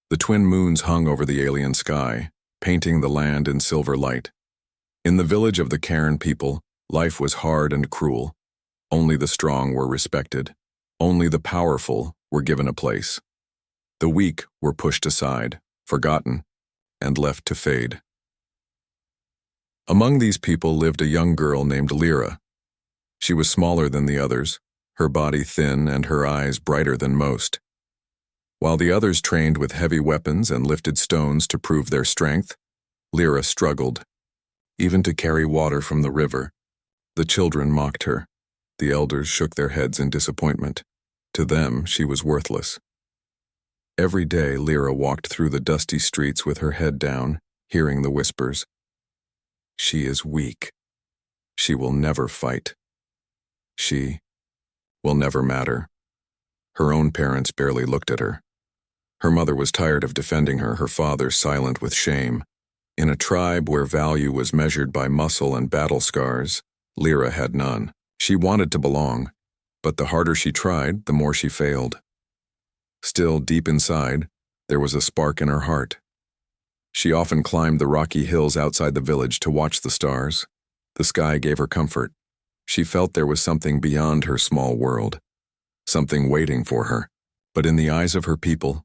The twin moons hung over the alien sky, painting the land in silver light. In the village of the Cairn people, life was hard and cruel. Only the strong were respected. Only the powerful were given a place. The weak were pushed aside, forgotten, and left to fade. Among these people lived a young girl named Lyra. She was smaller than the others, her body thin and her eyes brighter than most. While the others trained with heavy weapons and lifted stones to prove their strength, Lyra struggled. Even to carry water from the river. The children mocked her. The elders shook their heads in disappointment. To them, she was worthless. Every day, Lyra walked through the dusty streets with her head down, hearing the whispers. She is weak. She will never fight. She will never matter. Her own parents barely looked at her. Her mother was tired of defending her, her father silent with shame. In a tribe where value was measured by muscle and battle scars, Lyra had none. She wanted to belong, but the harder she tried, the more she failed. Still, deep inside, there was a spark in her heart. She often climbed the rocky hills outside the village to watch the stars. The sky gave her comfort. She felt there was something beyond her small world, something waiting for her. But in the eyes of her people,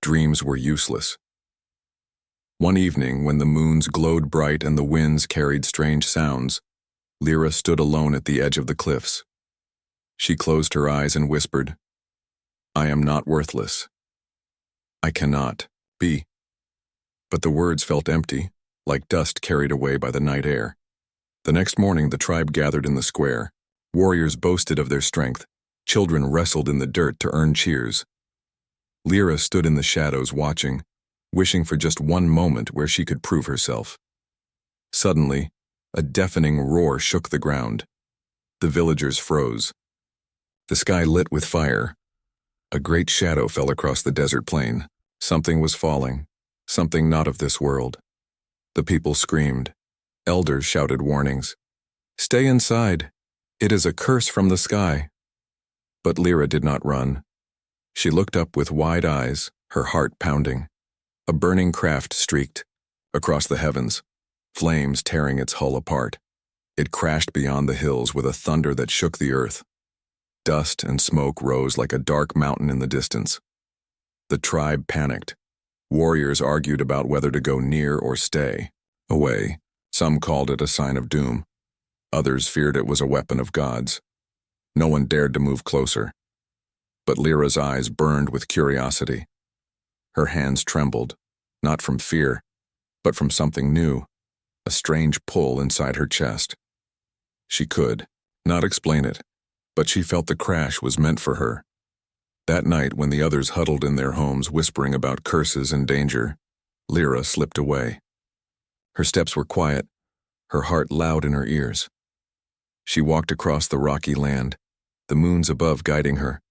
dreams were useless. One evening, when the moons glowed bright and the winds carried strange sounds, Lyra stood alone at the edge of the cliffs. She closed her eyes and whispered, "I am not worthless. I cannot be." But the words felt empty, like dust carried away by the night air. The next morning, the tribe gathered in the square. Warriors boasted of their strength. Children wrestled in the dirt to earn cheers. Lyra stood in the shadows watching, wishing for just one moment where she could prove herself. Suddenly, a deafening roar shook the ground. The villagers froze. The sky lit with fire. A great shadow fell across the desert plain. Something was falling, something not of this world. The people screamed. Elders shouted warnings. "Stay inside. It is a curse from the sky." But Lyra did not run. She looked up with wide eyes, her heart pounding. A burning craft streaked across the heavens, flames tearing its hull apart. It crashed beyond the hills with a thunder that shook the earth. Dust and smoke rose like a dark mountain in the distance. The tribe panicked. Warriors argued about whether to go near or stay away. Some called it a sign of doom. Others feared it was a weapon of gods. No one dared to move closer. But Lyra's eyes burned with curiosity. Her hands trembled, not from fear, but from something new, a strange pull inside her chest. She could not explain it, but she felt the crash was meant for her. That night, when the others huddled in their homes whispering about curses and danger, Lyra slipped away. Her steps were quiet, her heart loud in her ears. She walked across the rocky land, the moons above guiding her.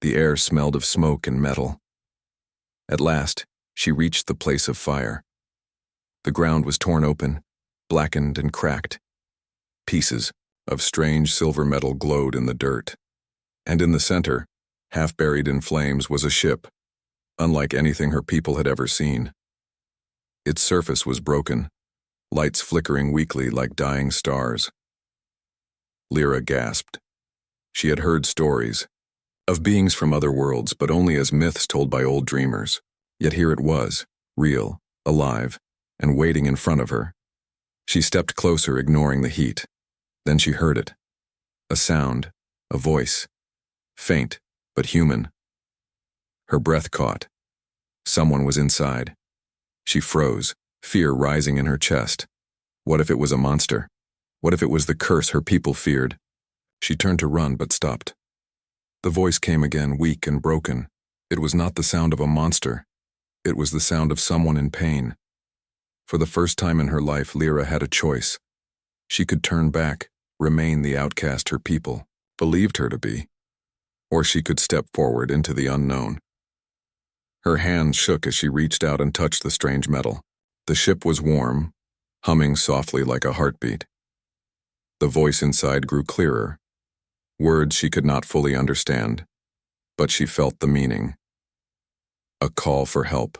The air smelled of smoke and metal. At last, she reached the place of fire. The ground was torn open, blackened and cracked. Pieces of strange silver metal glowed in the dirt. And in the center, half buried in flames, was a ship, unlike anything her people had ever seen. Its surface was broken, lights flickering weakly like dying stars. Lyra gasped. She had heard stories of beings from other worlds, but only as myths told by old dreamers. Yet here it was, real, alive, and waiting in front of her. She stepped closer, ignoring the heat. Then she heard it. A sound, a voice, faint but human. Her breath caught. Someone was inside. She froze, fear rising in her chest. What if it was a monster? What if it was the curse her people feared? She turned to run but stopped. The voice came again, weak and broken. It was not the sound of a monster. It was the sound of someone in pain. For the first time in her life, Lyra had a choice. She could turn back, remain the outcast her people believed her to be, or she could step forward into the unknown. Her hands shook as she reached out and touched the strange metal. The ship was warm, humming softly like a heartbeat. The voice inside grew clearer. Words she could not fully understand, but she felt the meaning. A call for help.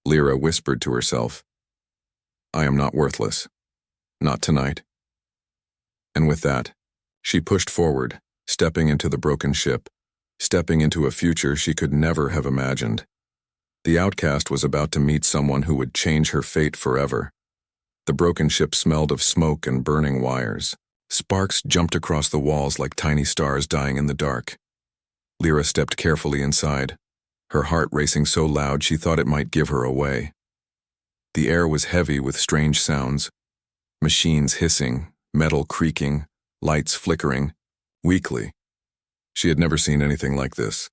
Lyra whispered to herself, "I am not worthless. Not tonight." And with that, she pushed forward, stepping into the broken ship, stepping into a future she could never have imagined. The outcast was about to meet someone who would change her fate forever. The broken ship smelled of smoke and burning wires. Sparks jumped across the walls like tiny stars dying in the dark. Lyra stepped carefully inside, her heart racing so loud she thought it might give her away. The air was heavy with strange sounds, machines hissing, metal creaking, lights flickering, weakly. She had never seen anything like this.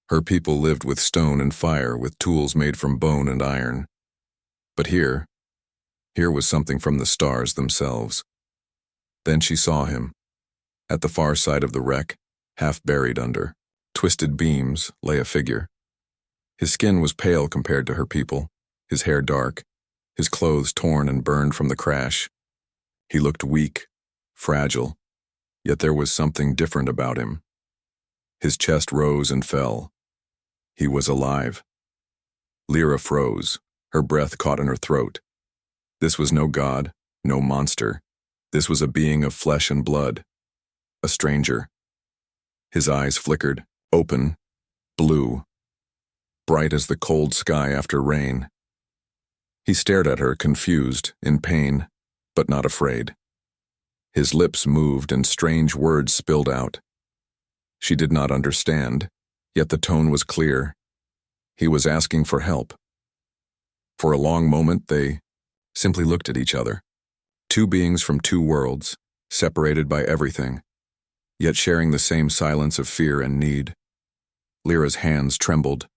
Her people lived with stone and fire, with tools made from bone and iron. But here was something from the stars themselves. Then she saw him. At the far side of the wreck, half buried under twisted beams, lay a figure. His skin was pale compared to her people, his hair dark, his clothes torn and burned from the crash. He looked weak, fragile, yet there was something different about him. His chest rose and fell. He was alive. Lyra froze, her breath caught in her throat. This was no god, no monster. This was a being of flesh and blood, a stranger. His eyes flickered, open, blue, bright as the cold sky after rain. He stared at her, confused, in pain, but not afraid. His lips moved and strange words spilled out. She did not understand, yet the tone was clear. He was asking for help. For a long moment, they simply looked at each other. Two beings from two worlds, separated by everything, yet sharing the same silence of fear and need. Lyra's hands trembled.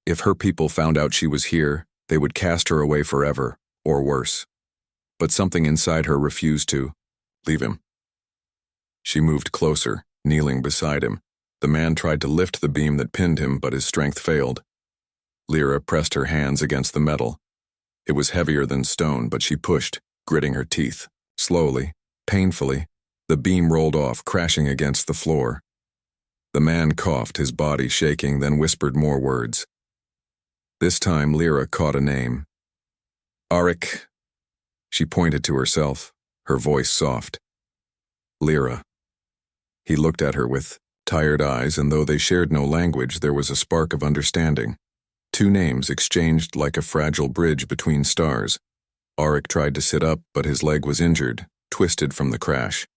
If her people found out she was here, they would cast her away forever, or worse. But something inside her refused to leave him. She moved closer, kneeling beside him. The man tried to lift the beam that pinned him, but his strength failed. Lyra pressed her hands against the metal. It was heavier than stone, but she pushed, gritting her teeth. Slowly, painfully, the beam rolled off, crashing against the floor. The man coughed, his body shaking, then whispered more words. This time, Lyra caught a name. Auric. She pointed to herself, her voice soft. Lyra. He looked at her with tired eyes, and though they shared no language, there was a spark of understanding. Two names exchanged like a fragile bridge between stars. Auric tried to sit up, but his leg was injured, twisted from the crash.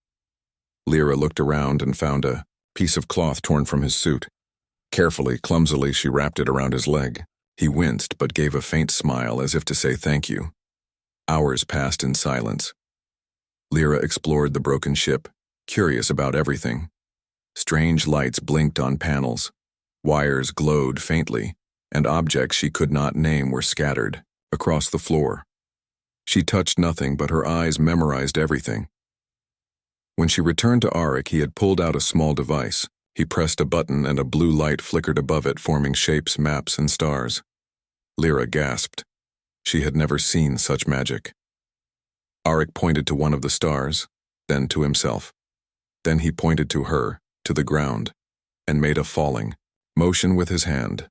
Lyra looked around and found a piece of cloth torn from his suit. Carefully, clumsily, she wrapped it around his leg. He winced, but gave a faint smile as if to say thank you. Hours passed in silence. Lyra explored the broken ship, curious about everything. Strange lights blinked on panels. Wires glowed faintly, and objects she could not name were scattered across the floor. She touched nothing, but her eyes memorized everything. When she returned to Auric, he had pulled out a small device. He pressed a button and a blue light flickered above it, forming shapes, maps, and stars. Lyra gasped. She had never seen such magic. Auric pointed to one of the stars, then to himself. Then he pointed to her, to the ground, and made a falling motion with his hand.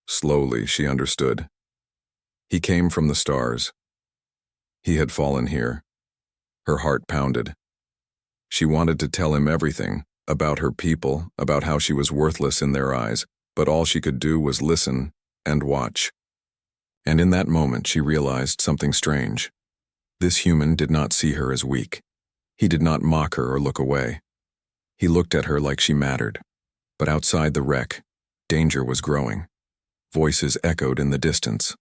Slowly, she understood. He came from the stars. He had fallen here. Her heart pounded. She wanted to tell him everything, about her people, about how she was worthless in their eyes, but all she could do was listen and watch. And in that moment she realized something strange. This human did not see her as weak. He did not mock her or look away. He looked at her like she mattered. But outside the wreck, danger was growing. Voices echoed in the distance.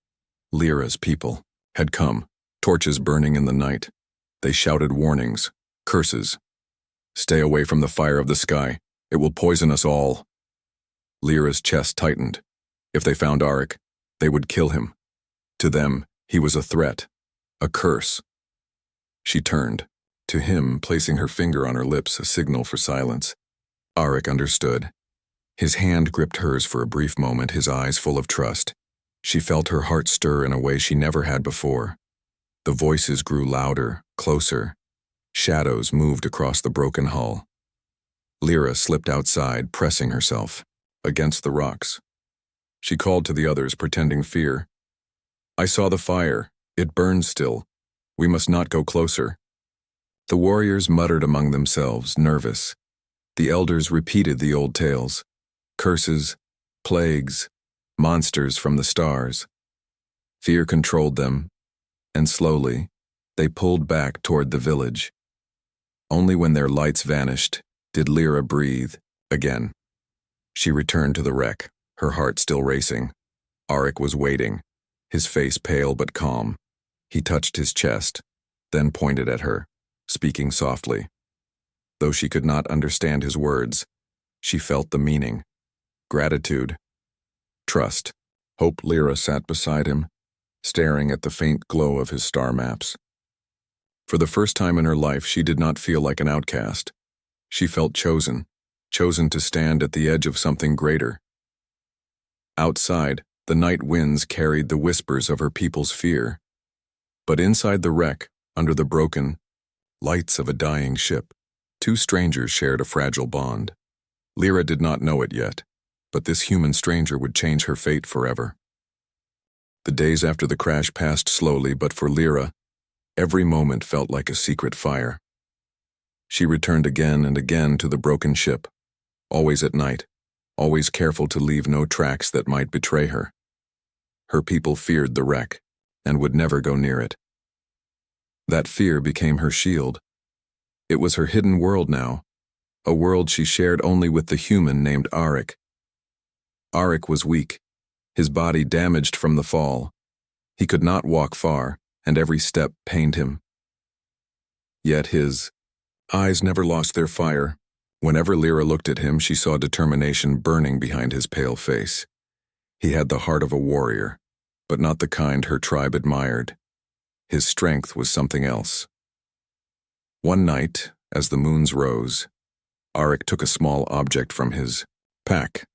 Lyra's people had come, torches burning in the night. They shouted warnings, curses. Stay away from the fire of the sky. It will poison us all. Lyra's chest tightened. If they found Auric, they would kill him. To them, he was a threat, a curse. She turned, to him, placing her finger on her lips, a signal for silence. Auric understood. His hand gripped hers for a brief moment, his eyes full of trust. She felt her heart stir in a way she never had before. The voices grew louder, closer. Shadows moved across the broken hull. Lyra slipped outside, pressing herself against the rocks. She called to the others, pretending fear. "I saw the fire. It burns still. We must not go closer." The warriors muttered among themselves, nervous. The elders repeated the old tales. Curses, plagues, monsters from the stars. Fear controlled them, and slowly, they pulled back toward the village. Only when their lights vanished did Lyra breathe again. She returned to the wreck, her heart still racing. Auric was waiting, his face pale but calm. He touched his chest, then pointed at her, speaking softly. Though she could not understand his words, she felt the meaning. Gratitude. Trust. Hope. Lyra sat beside him, staring at the faint glow of his star maps. For the first time in her life, she did not feel like an outcast. She felt chosen to stand at the edge of something greater. Outside, the night winds carried the whispers of her people's fear. But inside the wreck, under the broken lights of a dying ship, two strangers shared a fragile bond. Lyra did not know it yet, but this human stranger would change her fate forever. The days after the crash passed slowly, but for Lyra, every moment felt like a secret fire. She returned again and again to the broken ship, always at night, always careful to leave no tracks that might betray her. Her people feared the wreck, and would never go near it. That fear became her shield. It was her hidden world now, a world she shared only with the human named Auric. Auric was weak, his body damaged from the fall. He could not walk far, and every step pained him. Yet his eyes never lost their fire. Whenever Lyra looked at him, she saw determination burning behind his pale face. He had the heart of a warrior, but not the kind her tribe admired. His strength was something else. One night, as the moons rose, Auric took a small object from his pack.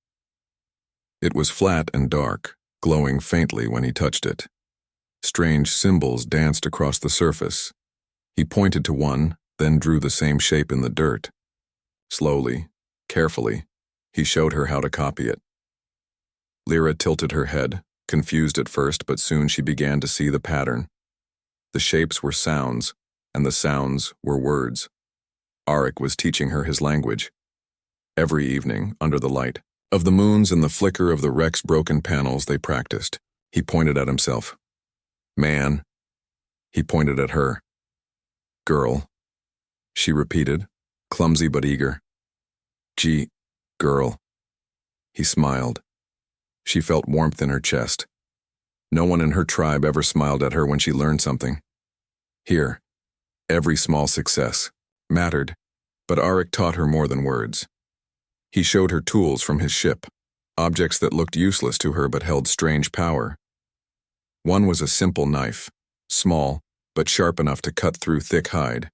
It was flat and dark, glowing faintly when he touched it. Strange symbols danced across the surface. He pointed to one, then drew the same shape in the dirt. Slowly, carefully, he showed her how to copy it. Lyra tilted her head, confused at first, but soon she began to see the pattern. The shapes were sounds, and the sounds were words. Auric was teaching her his language. Every evening, under the light of the moons and the flicker of the wreck's broken panels, they practiced. He pointed at himself. Man. He pointed at her. Girl. She repeated, clumsy but eager. Girl. He smiled. She felt warmth in her chest. No one in her tribe ever smiled at her when she learned something. Here, every small success mattered, but Auric taught her more than words. He showed her tools from his ship, objects that looked useless to her but held strange power. One was a simple knife, small, but sharp enough to cut through thick hide.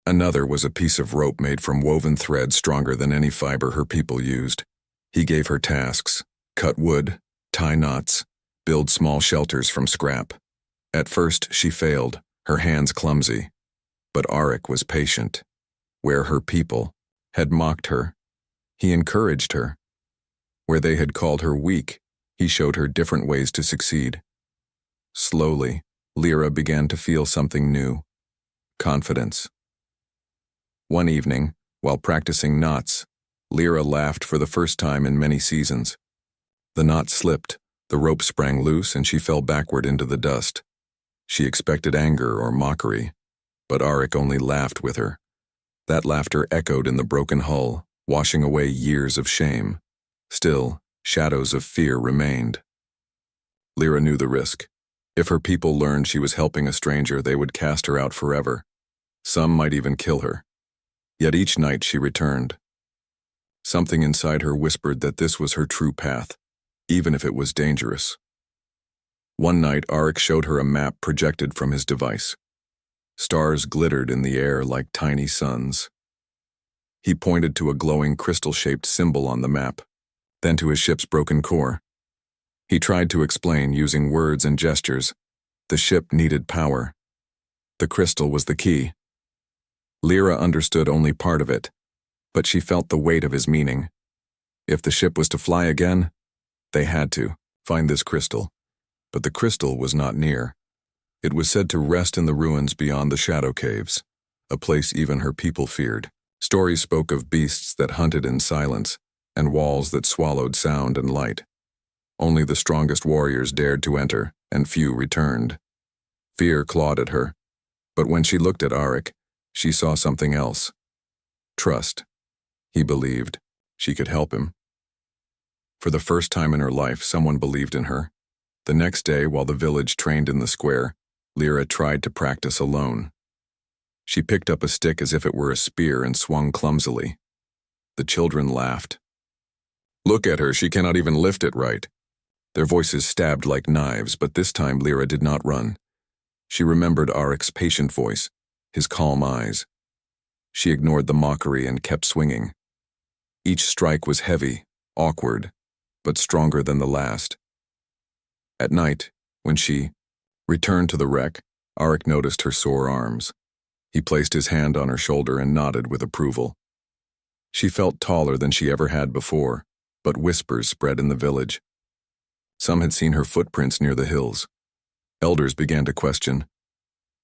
Another was a piece of rope made from woven thread stronger than any fiber her people used. He gave her tasks: cut wood, tie knots, build small shelters from scrap. At first, she failed, her hands clumsy. But Auric was patient. Where her people had mocked her, he encouraged her. Where they had called her weak, he showed her different ways to succeed. Slowly, Lyra began to feel something new: confidence. One evening, while practicing knots, Lyra laughed for the first time in many seasons. The knot slipped, the rope sprang loose, and she fell backward into the dust. She expected anger or mockery, but Auric only laughed with her. That laughter echoed in the broken hull, washing away years of shame. Still, shadows of fear remained. Lyra knew the risk. If her people learned she was helping a stranger, they would cast her out forever. Some might even kill her. Yet each night she returned. Something inside her whispered that this was her true path, even if it was dangerous. One night, Auric showed her a map projected from his device. Stars glittered in the air like tiny suns. He pointed to a glowing crystal-shaped symbol on the map, then to his ship's broken core. He tried to explain using words and gestures. The ship needed power. The crystal was the key. Lyra understood only part of it, but she felt the weight of his meaning. If the ship was to fly again, they had to. Find this crystal. But the crystal was not near. It was said to rest in the ruins beyond the shadow caves, a place even her people feared. Stories spoke of beasts that hunted in silence and walls that swallowed sound and light. Only the strongest warriors dared to enter, and few returned. Fear clawed at her, but when she looked at Arik, she saw something else. Trust. He believed she could help him. For the first time in her life, someone believed in her. The next day, while the village trained in the square, Lyra tried to practice alone. She picked up a stick as if it were a spear and swung clumsily. The children laughed. "Look at her, she cannot even lift it right." Their voices stabbed like knives, but this time Lyra did not run. She remembered Arik's patient voice, his calm eyes. She ignored the mockery and kept swinging. Each strike was heavy, awkward, but stronger than the last. At night, when she returned to the wreck, Arik noticed her sore arms. He placed his hand on her shoulder and nodded with approval. She felt taller than she ever had before, but whispers spread in the village. Some had seen her footprints near the hills. Elders began to question,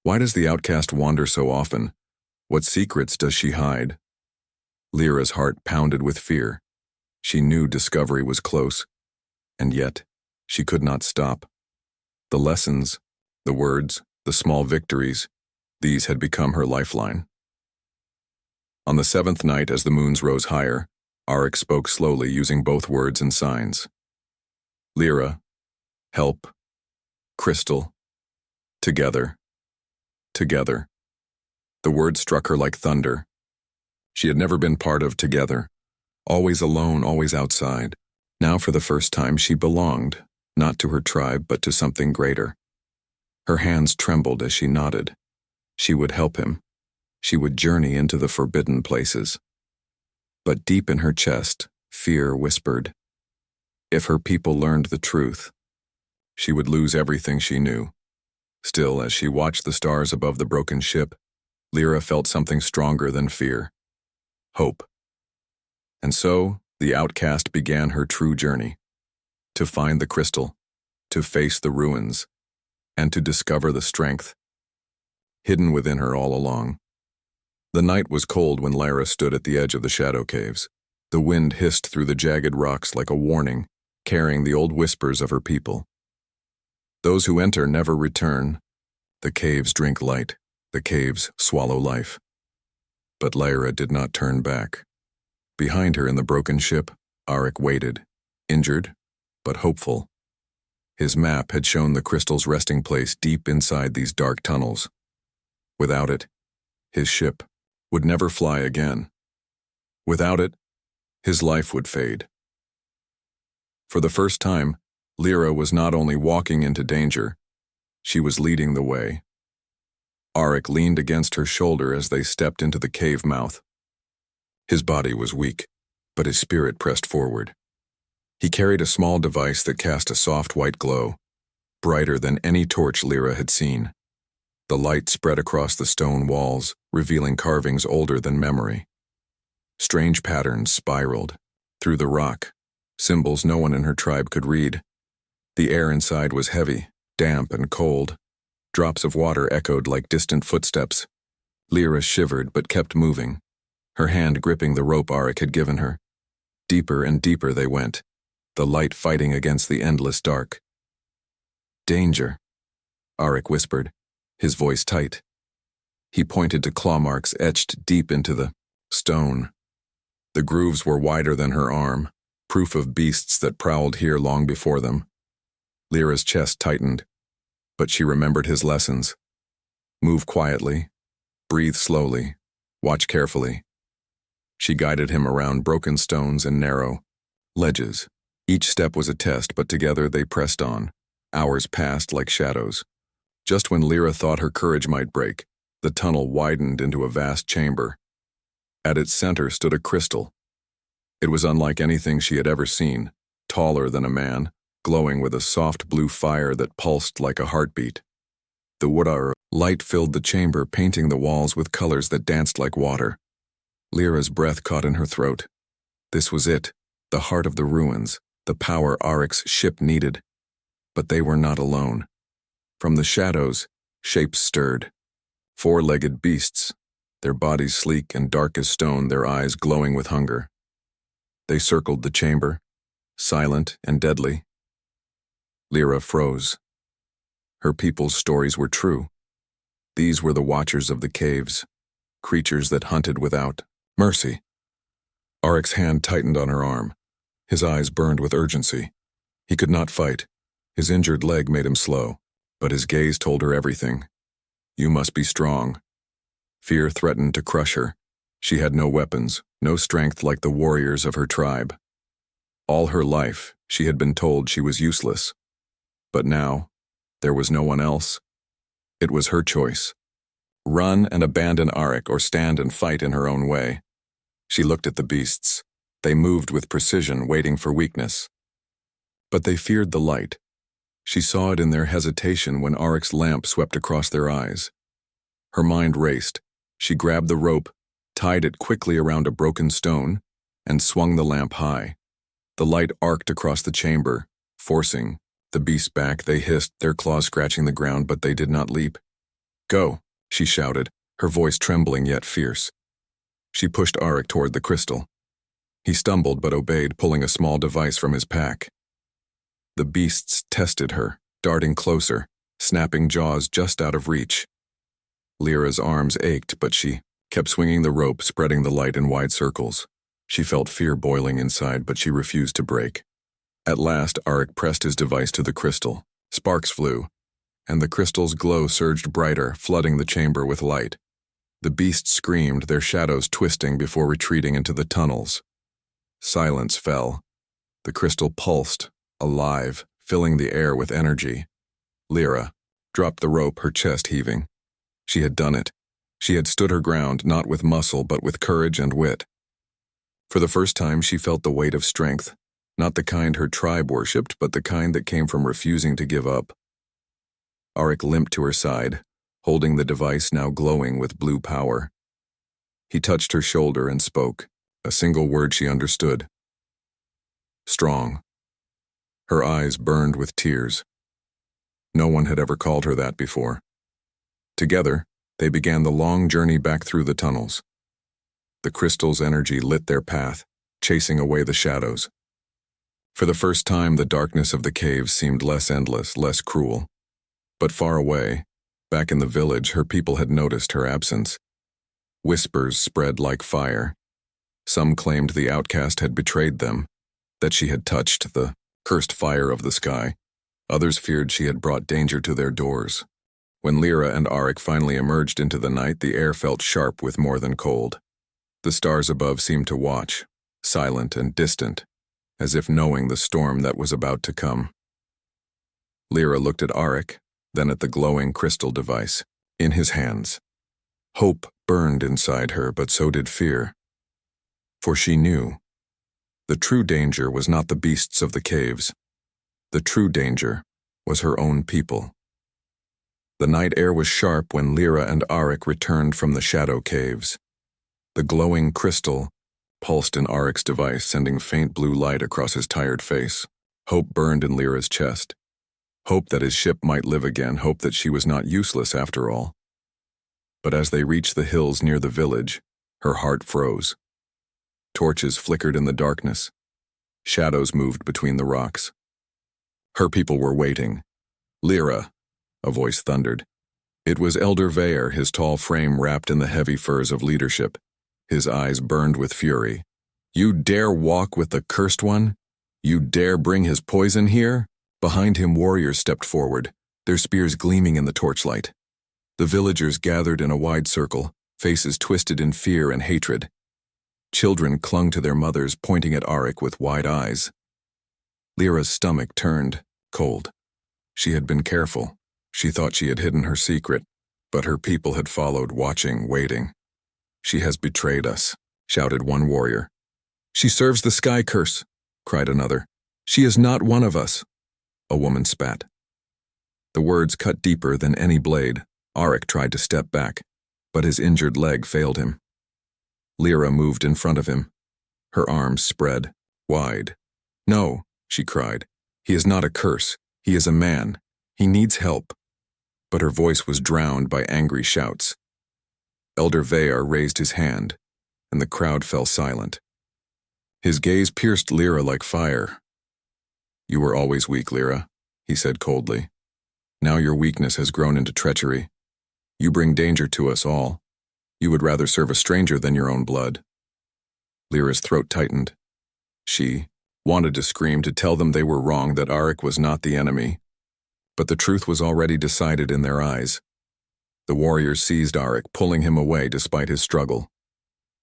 why does the outcast wander so often? What secrets does she hide? Lyra's heart pounded with fear. She knew discovery was close, and yet she could not stop. The lessons, the words, the small victories, these had become her lifeline. On the 7th night, as the moons rose higher, Arik spoke slowly, using both words and signs. Lyra, help, crystal, together, together. The words struck her like thunder. She had never been part of together, always alone, always outside. Now for the first time she belonged, not to her tribe but to something greater. Her hands trembled as she nodded. She would help him. She would journey into the forbidden places. But deep in her chest, fear whispered. If her people learned the truth, she would lose everything she knew. Still, as she watched the stars above the broken ship, Lyra felt something stronger than fear. Hope. And so, the outcast began her true journey. To find the crystal, to face the ruins, and to discover the strength hidden within her all along. The night was cold when Lyra stood at the edge of the shadow caves. The wind hissed through the jagged rocks like a warning, carrying the old whispers of her people. Those who enter never return. The caves drink light. The caves swallow life. But Lyra did not turn back. Behind her in the broken ship, Arik waited, injured, but hopeful. His map had shown the crystal's resting place deep inside these dark tunnels. Without it, his ship would never fly again. Without it, his life would fade. For the first time, Lyra was not only walking into danger, she was leading the way. Arik leaned against her shoulder as they stepped into the cave mouth. His body was weak, but his spirit pressed forward. He carried a small device that cast a soft white glow, brighter than any torch Lyra had seen. The light spread across the stone walls, revealing carvings older than memory. Strange patterns spiraled through the rock, symbols no one in her tribe could read. The air inside was heavy, damp and cold. Drops of water echoed like distant footsteps. Lyra shivered but kept moving, her hand gripping the rope Arik had given her. Deeper and deeper they went, the light fighting against the endless dark. Danger, Arik whispered, his voice tight. He pointed to claw marks etched deep into the stone. The grooves were wider than her arm, proof of beasts that prowled here long before them. Lyra's chest tightened, but she remembered his lessons. Move quietly, breathe slowly, watch carefully. She guided him around broken stones and narrow ledges. Each step was a test, but together they pressed on. Hours passed like shadows. Just when Lyra thought her courage might break, the tunnel widened into a vast chamber. At its center stood a crystal. It was unlike anything she had ever seen, taller than a man, glowing with a soft blue fire that pulsed like a heartbeat. The wood light filled the chamber, painting the walls with colors that danced like water. Lyra's breath caught in her throat. This was it, the heart of the ruins, the power Arik's ship needed. But they were not alone. From the shadows, shapes stirred. Four-legged beasts, their bodies sleek and dark as stone, their eyes glowing with hunger. They circled the chamber, silent and deadly. Lyra froze. Her people's stories were true. These were the watchers of the caves, creatures that hunted without mercy. Arik's hand tightened on her arm. His eyes burned with urgency. He could not fight. His injured leg made him slow, but his gaze told her everything. You must be strong. Fear threatened to crush her. She had no weapons, no strength like the warriors of her tribe. All her life, she had been told she was useless. But now, there was no one else. It was her choice. Run and abandon Arik or stand and fight in her own way. She looked at the beasts. They moved with precision, waiting for weakness. But they feared the light. She saw it in their hesitation when Arik's lamp swept across their eyes. Her mind raced. She grabbed the rope, tied it quickly around a broken stone, and swung the lamp high. The light arced across the chamber, forcing the beasts back. They hissed, their claws scratching the ground, but they did not leap. Go, she shouted, her voice trembling yet fierce. She pushed Arik toward the crystal. He stumbled but obeyed, pulling a small device from his pack. The beasts tested her, darting closer, snapping jaws just out of reach. Lyra's arms ached, but she kept swinging the rope, spreading the light in wide circles. She felt fear boiling inside, but she refused to break. At last, Arik pressed his device to the crystal. Sparks flew, and the crystal's glow surged brighter, flooding the chamber with light. The beasts screamed, their shadows twisting before retreating into the tunnels. Silence fell. The crystal pulsed, alive, filling the air with energy. Lyra dropped the rope, her chest heaving. She had done it. She had stood her ground, not with muscle, but with courage and wit. For the first time, she felt the weight of strength, not the kind her tribe worshipped, but the kind that came from refusing to give up. Arik limped to her side, holding the device now glowing with blue power. He touched her shoulder and spoke, a single word she understood. Strong. Her eyes burned with tears. No one had ever called her that before. Together, they began the long journey back through the tunnels. The crystal's energy lit their path, chasing away the shadows. For the first time, the darkness of the caves seemed less endless, less cruel. But far away, back in the village, her people had noticed her absence. Whispers spread like fire. Some claimed the outcast had betrayed them, that she had touched the cursed fire of the sky. Others feared she had brought danger to their doors. When Lyra and Arik finally emerged into the night, the air felt sharp with more than cold. The stars above seemed to watch, silent and distant, as if knowing the storm that was about to come. Lyra looked at Arik, then at the glowing crystal device, in his hands. Hope burned inside her, but so did fear. For she knew. The true danger was not the beasts of the caves. The true danger was her own people. The night air was sharp when Lyra and Arik returned from the shadow caves. The glowing crystal pulsed in Arik's device, sending faint blue light across his tired face. Hope burned in Lyra's chest. Hope that his ship might live again, hope that she was not useless after all. But as they reached the hills near the village, her heart froze. Torches flickered in the darkness. Shadows moved between the rocks. Her people were waiting. Lyra, a voice thundered. It was Elder Vaer, his tall frame wrapped in the heavy furs of leadership. His eyes burned with fury. You dare walk with the Cursed One? You dare bring his poison here? Behind him, warriors stepped forward, their spears gleaming in the torchlight. The villagers gathered in a wide circle, faces twisted in fear and hatred. Children clung to their mothers, pointing at Arik with wide eyes. Lyra's stomach turned, cold. She had been careful. She thought she had hidden her secret, but her people had followed, watching, waiting. She has betrayed us, shouted one warrior. She serves the sky curse, cried another. She is not one of us, a woman spat. The words cut deeper than any blade. Arik tried to step back, but his injured leg failed him. Lyra moved in front of him, her arms spread, wide. No, she cried. He is not a curse. He is a man. He needs help. But her voice was drowned by angry shouts. Elder Vayar raised his hand, and the crowd fell silent. His gaze pierced Lyra like fire. "You were always weak, Lyra," he said coldly. "Now your weakness has grown into treachery. You bring danger to us all. You would rather serve a stranger than your own blood." Lyra's throat tightened. She wanted to scream, to tell them they were wrong, that Arik was not the enemy. But the truth was already decided in their eyes. The warriors seized Arik, pulling him away despite his struggle.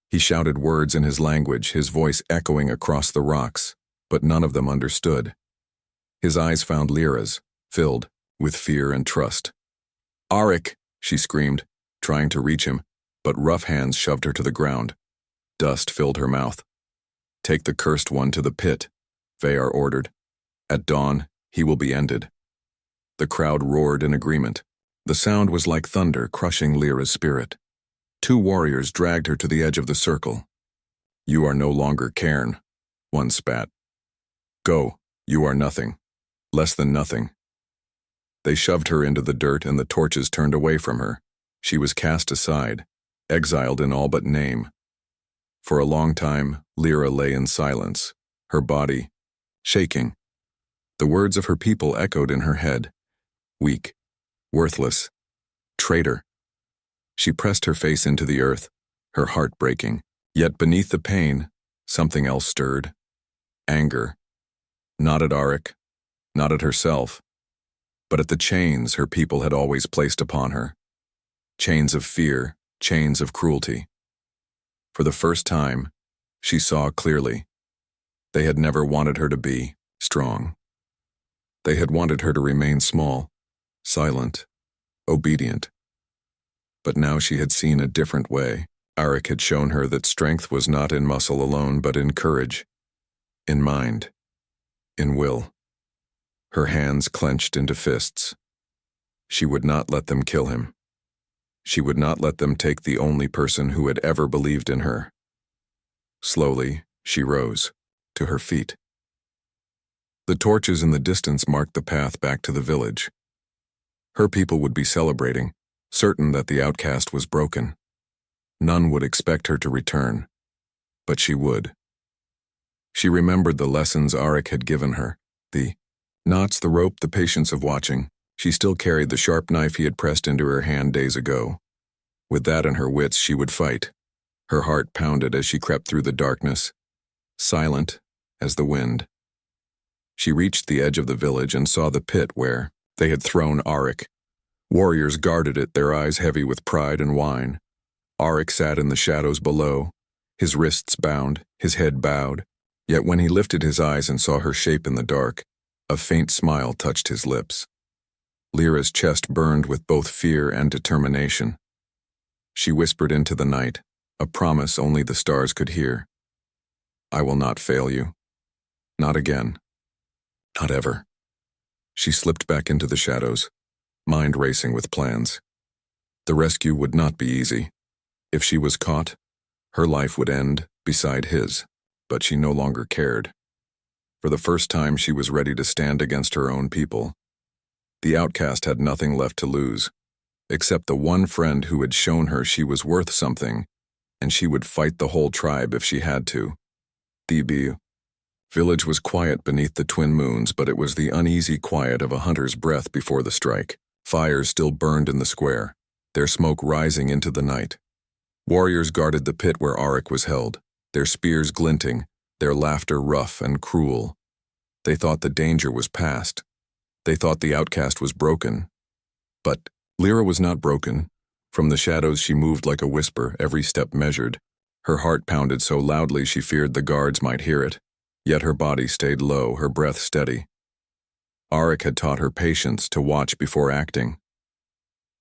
He shouted words in his language, his voice echoing across the rocks, but none of them understood. His eyes found Lyra's, filled with fear and trust. "Arik!" she screamed, trying to reach him, but rough hands shoved her to the ground. Dust filled her mouth. "Take the cursed one to the pit," Vayar ordered. "At dawn, he will be ended." The crowd roared in agreement. The sound was like thunder crushing Lyra's spirit. 2 warriors dragged her to the edge of the circle. "You are no longer Cairn," one spat. "Go, you are nothing. Less than nothing." They shoved her into the dirt and the torches turned away from her. She was cast aside, exiled in all but name. For a long time, Lyra lay in silence, her body shaking. The words of her people echoed in her head. Weak, worthless, traitor. She pressed her face into the earth, her heart breaking. Yet beneath the pain, something else stirred. Anger. Not at Arik, not at herself, but at the chains her people had always placed upon her. Chains of fear, chains of cruelty. For the first time, she saw clearly. They had never wanted her to be strong. They had wanted her to remain small, silent, obedient. But now she had seen a different way. Arik had shown her that strength was not in muscle alone, but in courage, in mind, in will. Her hands clenched into fists. She would not let them kill him. She would not let them take the only person who had ever believed in her. Slowly, she rose, to her feet. The torches in the distance marked the path back to the village. Her people would be celebrating, certain that the outcast was broken. None would expect her to return, but she would. She remembered the lessons Arik had given her, the knots, the rope, the patience of watching. She still carried the sharp knife he had pressed into her hand days ago. With that in her wits, she would fight. Her heart pounded as she crept through the darkness, silent as the wind. She reached the edge of the village and saw the pit where they had thrown Arik. Warriors guarded it, their eyes heavy with pride and wine. Arik sat in the shadows below, his wrists bound, his head bowed. Yet when he lifted his eyes and saw her shape in the dark, a faint smile touched his lips. Lyra's chest burned with both fear and determination. She whispered into the night, a promise only the stars could hear. "I will not fail you. Not again. Not ever." She slipped back into the shadows, mind racing with plans. The rescue would not be easy. If she was caught, her life would end beside his, but she no longer cared. For the first time, she was ready to stand against her own people. The outcast had nothing left to lose, except the one friend who had shown her she was worth something, and she would fight the whole tribe if she had to. The village was quiet beneath the twin moons, but it was the uneasy quiet of a hunter's breath before the strike. Fires still burned in the square, their smoke rising into the night. Warriors guarded the pit where Arik was held, their spears glinting, their laughter rough and cruel. They thought the danger was past. They thought the outcast was broken. But Lyra was not broken. From the shadows she moved like a whisper, every step measured. Her heart pounded so loudly she feared the guards might hear it. Yet her body stayed low, her breath steady. Arik had taught her patience, to watch before acting.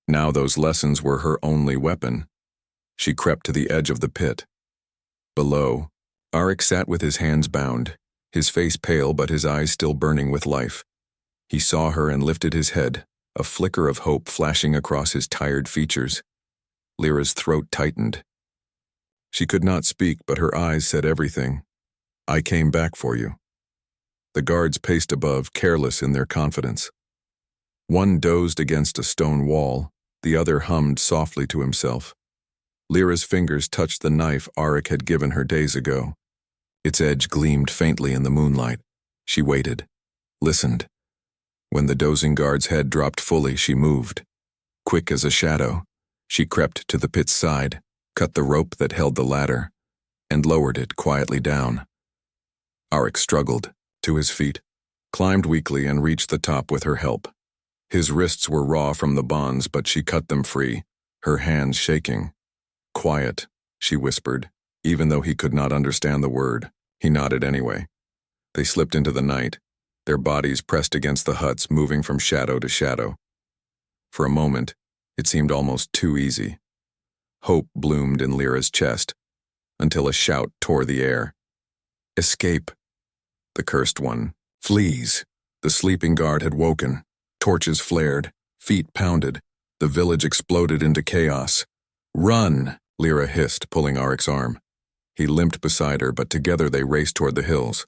Now those lessons were her only weapon. She crept to the edge of the pit. Below, Arik sat with his hands bound, his face pale but his eyes still burning with life. He saw her and lifted his head, a flicker of hope flashing across his tired features. Lyra's throat tightened. She could not speak, but her eyes said everything. "I came back for you." The guards paced above, careless in their confidence. One dozed against a stone wall, the other hummed softly to himself. Lyra's fingers touched the knife Auric had given her days ago. Its edge gleamed faintly in the moonlight. She waited, listened. When the dozing guard's head dropped fully, she moved. Quick as a shadow, she crept to the pit's side, cut the rope that held the ladder, and lowered it quietly down. Auric struggled to his feet, climbed weakly and reached the top with her help. His wrists were raw from the bonds, but she cut them free, her hands shaking. "Quiet," she whispered. Even though he could not understand the word, he nodded anyway. They slipped into the night, their bodies pressed against the huts, moving from shadow to shadow. For a moment, it seemed almost too easy. Hope bloomed in Lyra's chest, until a shout tore the air. "Escape!" The cursed one. "Flees!" The sleeping guard had woken. Torches flared, feet pounded. The village exploded into chaos. "Run!" Lyra hissed, pulling Auric's arm. He limped beside her, but together they raced toward the hills.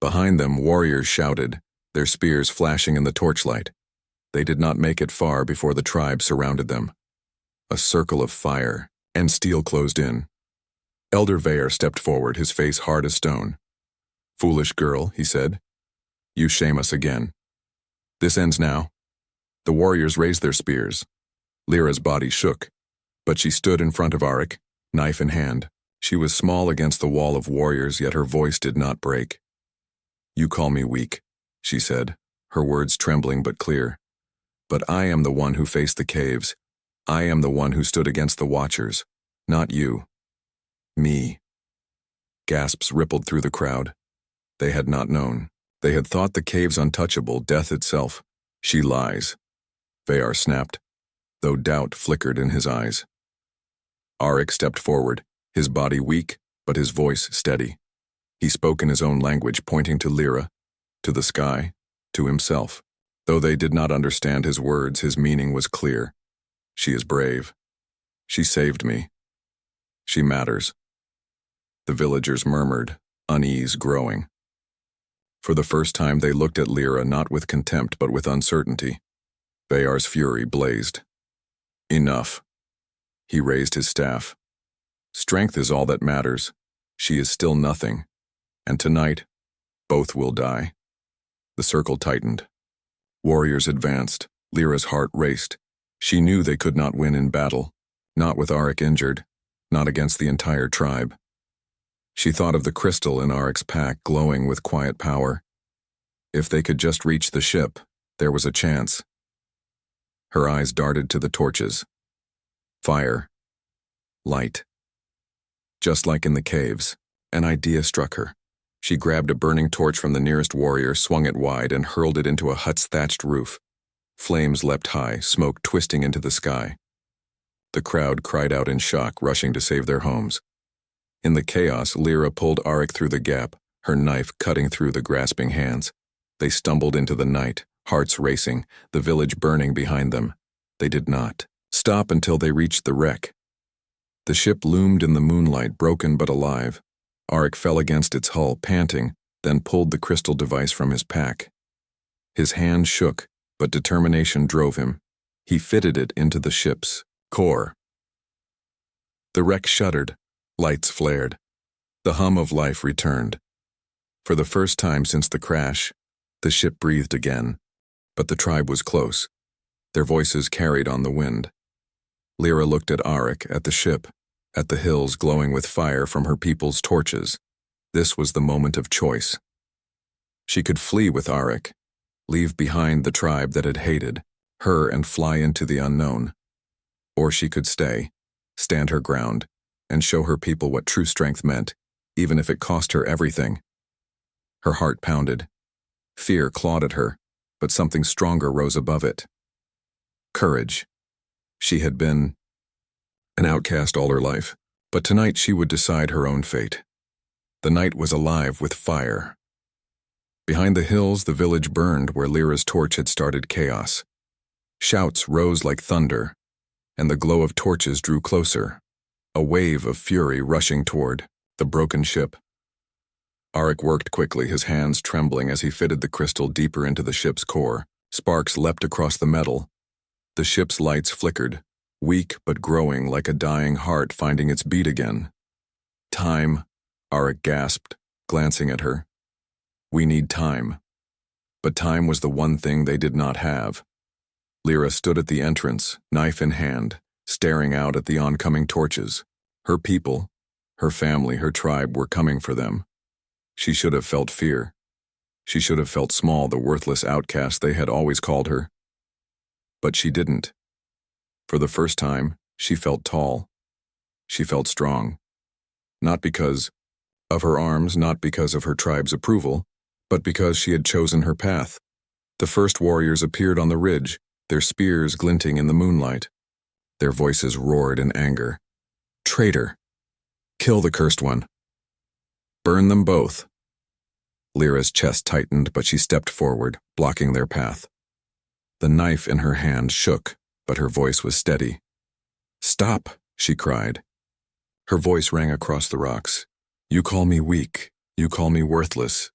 Behind them, warriors shouted, their spears flashing in the torchlight. They did not make it far before the tribe surrounded them. A circle of fire, and steel closed in. Elder Vaer stepped forward, his face hard as stone. "Foolish girl," he said. "You shame us again. This ends now." The warriors raised their spears. Lyra's body shook, but she stood in front of Auric, knife in hand. She was small against the wall of warriors, yet her voice did not break. "You call me weak," she said, her words trembling but clear. "But I am the one who faced the caves. I am the one who stood against the Watchers, not you. Me." Gasps rippled through the crowd. They had not known. They had thought the caves untouchable, death itself. "She lies," Vaer snapped, though doubt flickered in his eyes. Auric stepped forward, his body weak, but his voice steady. He spoke in his own language, pointing to Lyra, to the sky, to himself. Though they did not understand his words, his meaning was clear. "She is brave. She saved me. She matters." The villagers murmured, unease growing. For the first time they looked at Lyra not with contempt but with uncertainty. Vaer's fury blazed. "Enough." He raised his staff. "Strength is all that matters. She is still nothing. And tonight, both will die." The circle tightened. Warriors advanced. Lyra's heart raced. She knew they could not win in battle, not with Auric injured, not against the entire tribe. She thought of the crystal in Auric's pack glowing with quiet power. If they could just reach the ship, there was a chance. Her eyes darted to the torches. Fire. Light. Just like in the caves, an idea struck her. She grabbed a burning torch from the nearest warrior, swung it wide, and hurled it into a hut's thatched roof. Flames leapt high, smoke twisting into the sky. The crowd cried out in shock, rushing to save their homes. In the chaos, Lyra pulled Auric through the gap, her knife cutting through the grasping hands. They stumbled into the night, hearts racing, the village burning behind them. They did not stop until they reached the wreck. The ship loomed in the moonlight, broken but alive. Auric fell against its hull, panting, then pulled the crystal device from his pack. His hand shook, but determination drove him. He fitted it into the ship's core. The wreck shuddered. Lights flared. The hum of life returned. For the first time since the crash, the ship breathed again. But the tribe was close. Their voices carried on the wind. Lyra looked at Auric, at the ship, at the hills glowing with fire from her people's torches. This was the moment of choice. She could flee with Auric, leave behind the tribe that had hated her and fly into the unknown. Or she could stay, stand her ground, and show her people what true strength meant, even if it cost her everything. Her heart pounded. Fear clawed at her, but something stronger rose above it. Courage. She had been an outcast all her life, but tonight she would decide her own fate. The night was alive with fire. Behind the hills, the village burned where Lyra's torch had started chaos. Shouts rose like thunder, and the glow of torches drew closer, a wave of fury rushing toward the broken ship. Arik worked quickly, his hands trembling as he fitted the crystal deeper into the ship's core. Sparks leapt across the metal. The ship's lights flickered, weak but growing, like a dying heart finding its beat again. Time, Arik gasped, glancing at her. We need time. But time was the one thing they did not have. Lyra stood at the entrance, knife in hand, staring out at the oncoming torches. Her people, her family, her tribe were coming for them. She should have felt fear. She should have felt small, the worthless outcast they had always called her. But she didn't. For the first time, she felt tall. She felt strong. Not because of her arms, not because of her tribe's approval, but because she had chosen her path. The first warriors appeared on the ridge, their spears glinting in the moonlight. Their voices roared in anger. Traitor! Kill the cursed one! Burn them both! Lyra's chest tightened, but she stepped forward, blocking their path. The knife in her hand shook, but her voice was steady. Stop, she cried. Her voice rang across the rocks. You call me weak, you call me worthless,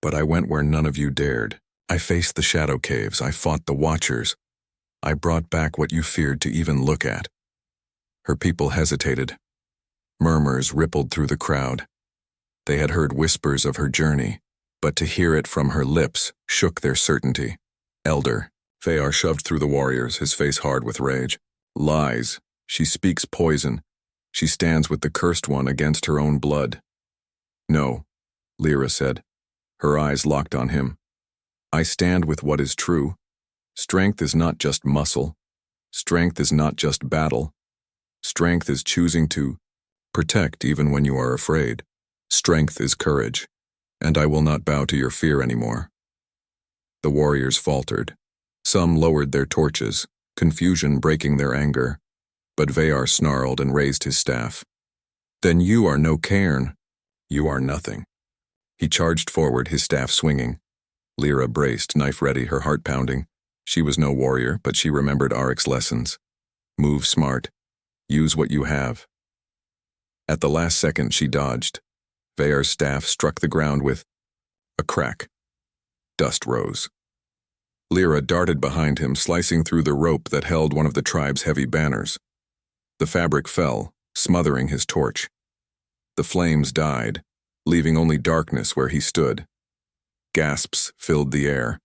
but I went where none of you dared. I faced the shadow caves, I fought the Watchers. I brought back what you feared to even look at. Her people hesitated. Murmurs rippled through the crowd. They had heard whispers of her journey, but to hear it from her lips shook their certainty. Elder, Fayar shoved through the warriors, his face hard with rage. Lies. She speaks poison. She stands with the cursed one against her own blood. No, Lyra said, her eyes locked on him. I stand with what is true. Strength is not just muscle. Strength is not just battle. Strength is choosing to protect even when you are afraid. Strength is courage, and I will not bow to your fear anymore. The warriors faltered. Some lowered their torches, confusion breaking their anger, but Vayar snarled and raised his staff. Then you are no cairn. You are nothing. He charged forward, his staff swinging. Lyra braced, knife ready, her heart pounding. She was no warrior, but she remembered Arik's lessons. Move smart. Use what you have. At the last second, she dodged. Vayar's staff struck the ground with a crack. Dust rose. Lyra darted behind him, slicing through the rope that held one of the tribe's heavy banners. The fabric fell, smothering his torch. The flames died, leaving only darkness where he stood. Gasps filled the air.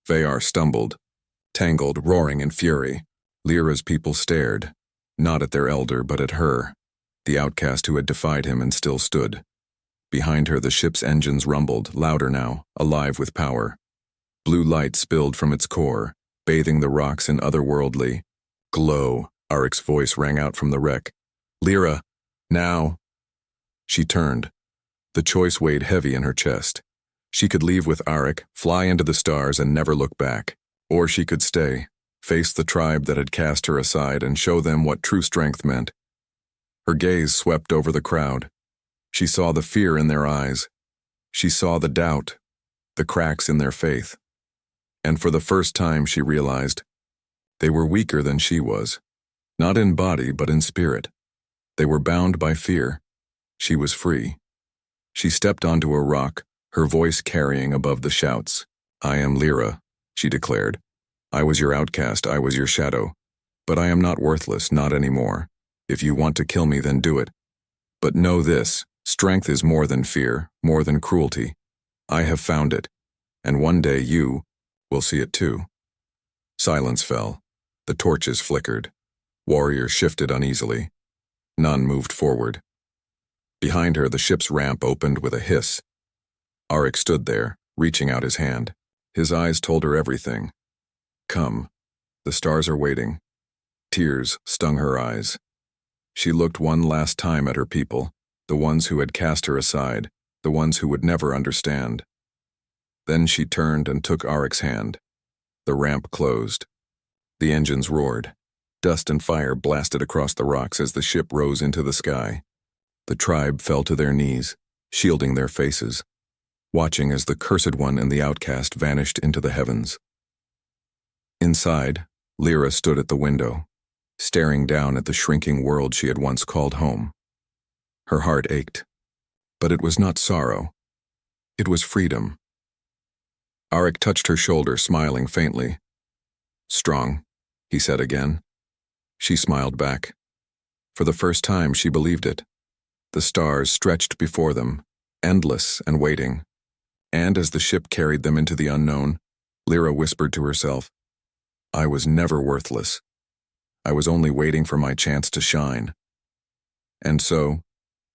Vayar stumbled, tangled, roaring in fury. Lyra's people stared, not at their elder, but at her, the outcast who had defied him and still stood. Behind her, the ship's engines rumbled, louder now, alive with power. Blue light spilled from its core, bathing the rocks in otherworldly glow. Arik's voice rang out from the wreck. Lyra, now! She turned. The choice weighed heavy in her chest. She could leave with Arik, fly into the stars and never look back. Or she could stay, face the tribe that had cast her aside and show them what true strength meant. Her gaze swept over the crowd. She saw the fear in their eyes. She saw the doubt, the cracks in their faith. And for the first time she realized they were weaker than she was. Not in body, but in spirit. They were bound by fear. She was free. She stepped onto a rock, her voice carrying above the shouts. I am Lyra, she declared. I was your outcast, I was your shadow. But I am not worthless, not anymore. If you want to kill me, then do it. But know this, strength is more than fear, more than cruelty. I have found it, and one day you will see it too. Silence fell. The torches flickered. Warriors shifted uneasily. None moved forward. Behind her, the ship's ramp opened with a hiss. Arik stood there, reaching out his hand. His eyes told her everything. Come. The stars are waiting. Tears stung her eyes. She looked one last time at her people, the ones who had cast her aside, the ones who would never understand. Then she turned and took Arik's hand. The ramp closed. The engines roared. Dust and fire blasted across the rocks as the ship rose into the sky. The tribe fell to their knees, shielding their faces, watching as the cursed one and the outcast vanished into the heavens. Inside, Lyra stood at the window, staring down at the shrinking world she had once called home. Her heart ached, but it was not sorrow. It was freedom. Arik touched her shoulder, smiling faintly. "Strong," he said again. She smiled back. For the first time, she believed it. The stars stretched before them, endless and waiting. And as the ship carried them into the unknown, Lyra whispered to herself, "I was never worthless. I was only waiting for my chance to shine." And so,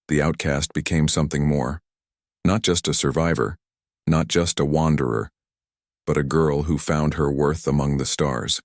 the outcast became something more. Not just a survivor, not just a wanderer, but a girl who found her worth among the stars.